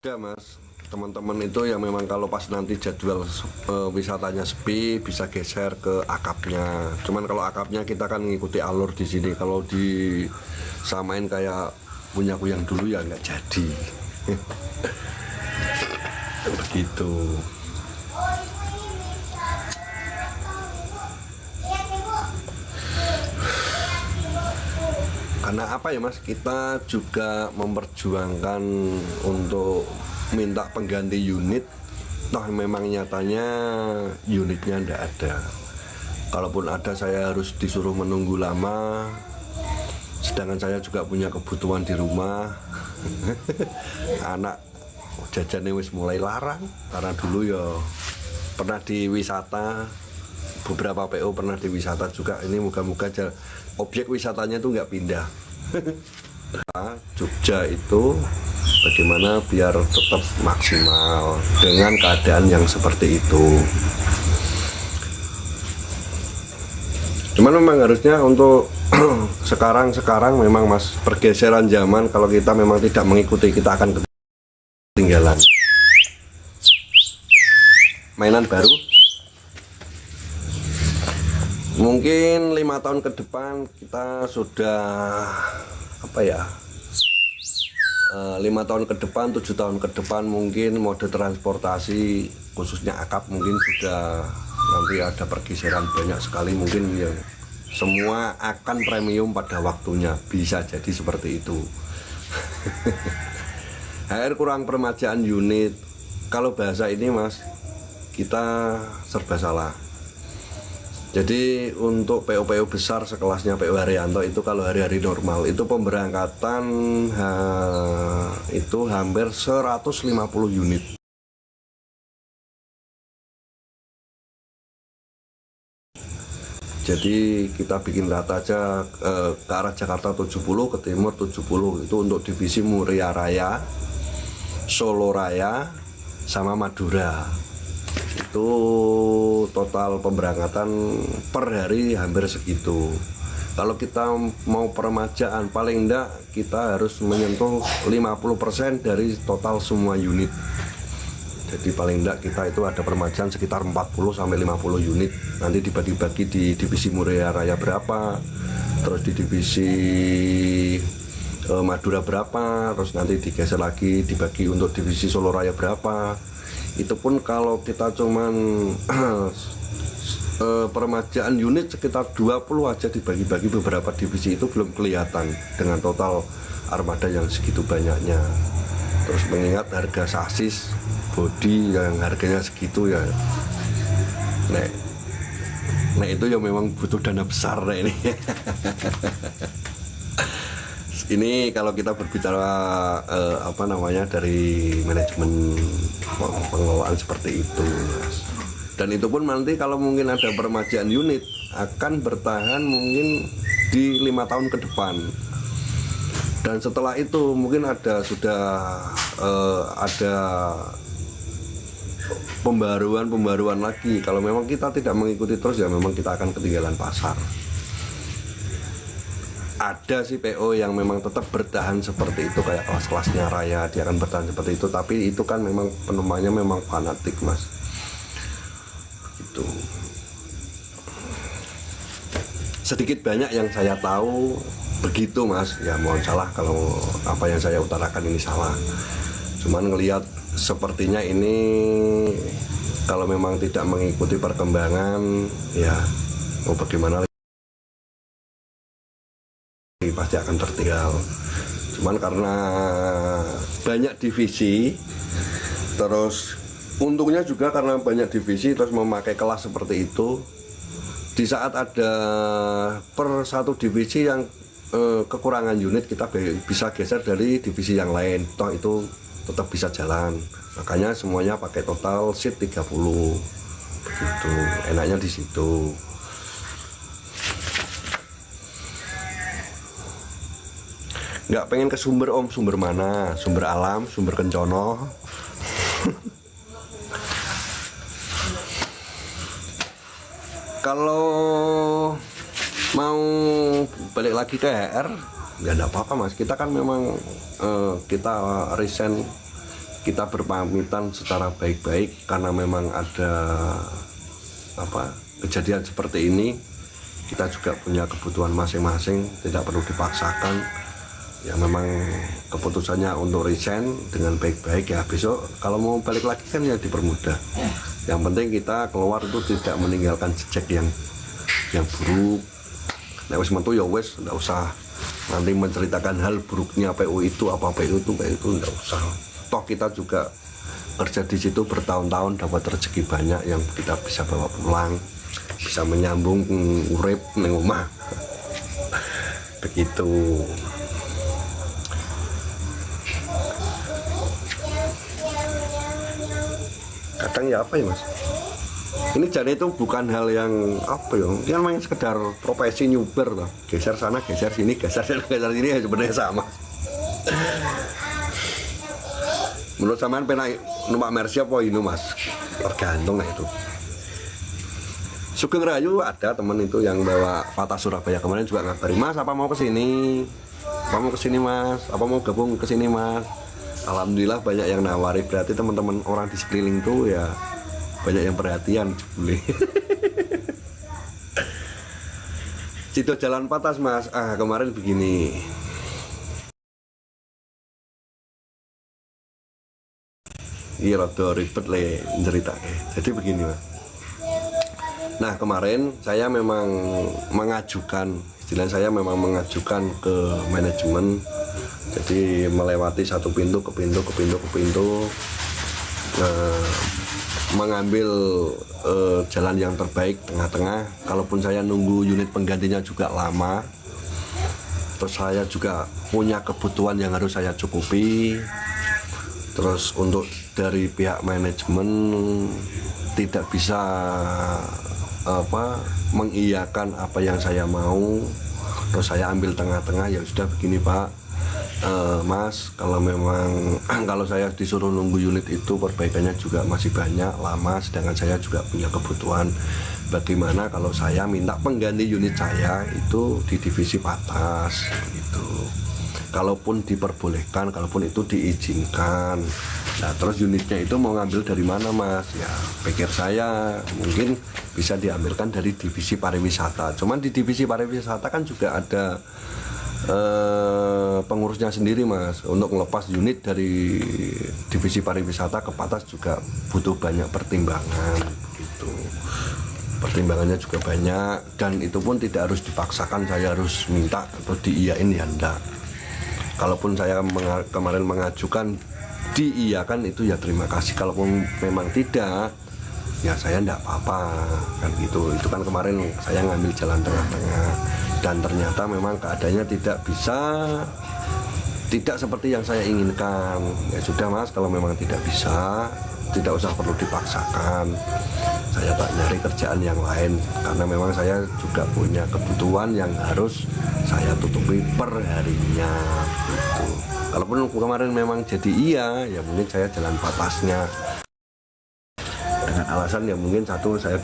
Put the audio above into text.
Ada mas, teman-teman itu yang memang kalau pas nanti jadwal wisatanya sepi bisa geser ke akapnya. Cuman kalau akapnya kita kan ngikuti alur di sini. Kalau disamain kayak punyaku yang dulu ya nggak jadi. Begitu. Karena apa ya mas, kita juga memperjuangkan untuk minta pengganti unit. Toh memang nyatanya unitnya ndak ada. Kalaupun ada saya harus disuruh menunggu lama. Sedangkan saya juga punya kebutuhan di rumah. Anak jajannya wis mulai larang. Karena dulu ya pernah di wisata, beberapa PO pernah di wisata juga. Ini moga-moga aja objek wisatanya tuh nggak pindah. Jogja itu bagaimana biar tetap maksimal dengan keadaan yang seperti itu. Cuman memang harusnya untuk sekarang memang mas, pergeseran zaman. Kalau kita memang tidak mengikuti, kita akan ketinggalan. Mainan baru mungkin 5 tahun ke depan kita sudah apa ya, 5 tahun ke depan, 7 tahun ke depan mungkin mode transportasi khususnya akap mungkin sudah nanti ada pergeseran banyak sekali. Mungkin ya semua akan premium pada waktunya, bisa jadi seperti itu. HR kurang permajaan unit. Kalau bahasa ini mas, kita serba salah. Jadi untuk PO-PO besar sekelasnya PO Haryanto itu kalau hari-hari normal itu pemberangkatan itu hampir 150 unit. Jadi kita bikin rata aja ke arah Jakarta 70, ke timur 70. Itu untuk divisi Muria Raya, Solo Raya, sama Madura. Itu total pemberangkatan per hari hampir segitu. Kalau kita mau permajaan paling enggak kita harus menyentuh 50% dari total semua unit. Jadi paling enggak kita itu ada permajaan sekitar 40 sampai 50 unit. Nanti dibagi-bagi di divisi Muria Raya berapa, terus di divisi Madura berapa, terus nanti digeser lagi dibagi untuk divisi Solo Raya berapa. Itu pun kalau kita cuman permajaan unit sekitar 20 aja dibagi-bagi beberapa divisi itu belum kelihatan dengan total armada yang segitu banyaknya. Terus mengingat harga sasis bodi yang harganya segitu ya, nek itu ya memang butuh dana besar ini. Ini kalau kita berbicara apa namanya dari manajemen pengelolaan seperti itu mas. Dan itu pun nanti kalau mungkin ada permajaan unit akan bertahan mungkin di 5 tahun ke depan. Dan setelah itu mungkin sudah ada pembaruan lagi. Kalau memang kita tidak mengikuti terus ya memang kita akan ketinggalan pasar. Ada sih PO yang memang tetap bertahan seperti itu, kayak kelas-kelasnya Raya dia akan bertahan seperti itu, tapi itu kan memang penumpangnya memang fanatik mas. Gitu. Sedikit banyak yang saya tahu begitu mas, ya mohon salah kalau apa yang saya utarakan ini salah. Cuman ngelihat sepertinya ini kalau memang tidak mengikuti perkembangan ya mau bagaimana pasti akan tertinggal. Cuman karena banyak divisi, terus untungnya juga karena banyak divisi terus memakai kelas seperti itu, di saat ada per satu divisi yang kekurangan unit kita bisa geser dari divisi yang lain, toh itu tetap bisa jalan. Makanya semuanya pakai total seat 30 begitu, enaknya di situ. Nggak pengen ke sumber om, sumber mana? Sumber alam, sumber kencono. Kalau mau balik lagi ke HR nggak ada apa-apa mas. Kita kan memang kita resign kita berpamitan secara baik-baik karena memang ada kejadian seperti ini. Kita juga punya kebutuhan masing-masing, tidak perlu dipaksakan. Ya memang keputusannya untuk resign dengan baik-baik, ya besok kalau mau balik lagi kan ya dipermudah. Yang penting kita keluar itu tidak meninggalkan jejak yang buruk. Nek wis metu ya wis, enggak usah nanti menceritakan hal buruknya PU itu PU itu enggak usah. Toh kita juga kerja di situ bertahun-tahun, dapat rezeki banyak yang kita bisa bawa pulang, bisa menyambung urip ning omah. Begitu. Kadang ya Mas, ini jadi itu bukan hal yang ini memang sekedar profesi nyuber loh, geser sana geser sini geser sana geser sini, ya sebenarnya sama. Menurut sampean penak numpak Mercy apa ini Mas? Tergantung lah itu. Sugeng Rayu ada temen itu yang bawa Patah Surabaya, kemarin juga ngabari, Mas apa mau kesini? Mas? Apa mau gabung kesini Mas? Alhamdulillah banyak yang nawari, berarti teman-teman orang di sekeliling tuh ya banyak yang perhatian boleh. Cido jalan patas Mas, kemarin begini. Iya rada ribet le cerita. Jadi begini Mas. Nah kemarin saya memang mengajukan ke manajemen. Jadi melewati satu pintu ke pintu mengambil jalan yang terbaik tengah-tengah. Kalaupun saya nunggu unit penggantinya juga lama, terus saya juga punya kebutuhan yang harus saya cukupi. Terus untuk dari pihak manajemen tidak bisa mengiyakan apa yang saya mau, terus saya ambil tengah-tengah. Ya sudah begini Pak, Mas, kalau saya disuruh nunggu unit itu perbaikannya juga masih banyak, lama, sedangkan saya juga punya kebutuhan. Bagaimana kalau saya minta pengganti unit saya itu di divisi patas gitu. Kalaupun diperbolehkan, kalaupun itu diizinkan. Nah terus unitnya itu mau ngambil dari mana Mas? Ya pikir saya mungkin bisa diambilkan dari divisi pariwisata. Cuman di divisi pariwisata kan juga ada pengurusnya sendiri Mas. Untuk melepas unit dari divisi pariwisata ke patas juga butuh banyak pertimbangan gitu. Pertimbangannya juga banyak, dan itu pun tidak harus dipaksakan saya harus minta atau diiyain, ya enggak. Kalaupun saya kemarin mengajukan diiyakan itu ya terima kasih, kalaupun memang tidak ya saya enggak apa-apa kan gitu. Itu kan kemarin saya ngambil jalan tengah-tengah, dan ternyata memang keadaannya tidak seperti yang saya inginkan. Ya sudah Mas, kalau memang tidak bisa, tidak usah perlu dipaksakan. Saya tak nyari kerjaan yang lain, karena memang saya juga punya kebutuhan yang harus saya tutupi per harinya gitu. Kalaupun kemarin memang jadi iya, ya mungkin saya jalan patasnya dengan alasan ya mungkin satu, saya